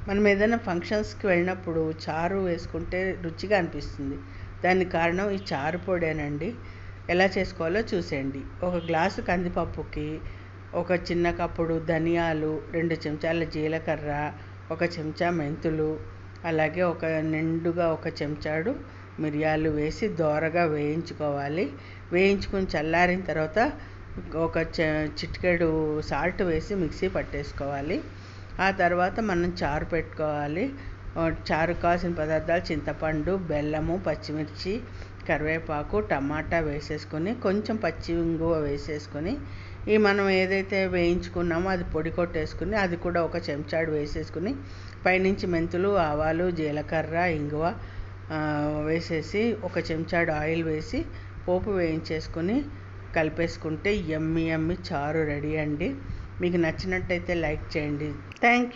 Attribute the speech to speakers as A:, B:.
A: మనం ఏదైనా ఫంక్షన్స్కి వెళ్ళినప్పుడు చారు వేసుకుంటే రుచిగా అనిపిస్తుంది. దానికి కారణం ఈ చారు పొడేనండి. ఎలా చేసుకోవాలో చూసేయండి. ఒక గ్లాసు కందిపప్పుకి ఒక చిన్న కప్పుడు ధనియాలు, 2 చెంచాల జీలకర్ర, ఒక చెంచా మెంతులు, అలాగే నిండుగా ఒక చెంచాడు మిరియాలు వేసి దోరగా వేయించుకోవాలి. వేయించుకుని చల్లారిన తర్వాత ఒక చిటికెడు సాల్ట్ వేసి మిక్సీ పట్టేసుకోవాలి. ఆ తర్వాత మనం చారు పెట్టుకోవాలి. చారు కావాల్సిన పదార్థాలు చింతపండు, బెల్లము, పచ్చిమిర్చి, కరివేపాకు, టమాటా వేసేసుకొని కొంచెం పచ్చి ఇంగువ వేసేసుకొని మనం ఏదైతే వేయించుకున్నామో అది పొడి కొట్టేసుకుని అది కూడా ఒక చెంచాడు వేసేసుకుని పైనుంచి మెంతులు, ఆవాలు, జీలకర్ర, ఇంగువ వేసేసి ఒక చెంచాడు ఆయిల్ వేసి పోపు వేయించేసుకుని కలిపేసుకుంటే యమ్మీ చారు రెడీ అండి. మీకు నచ్చినట్టయితే లైక్ చేయండి. Thank you.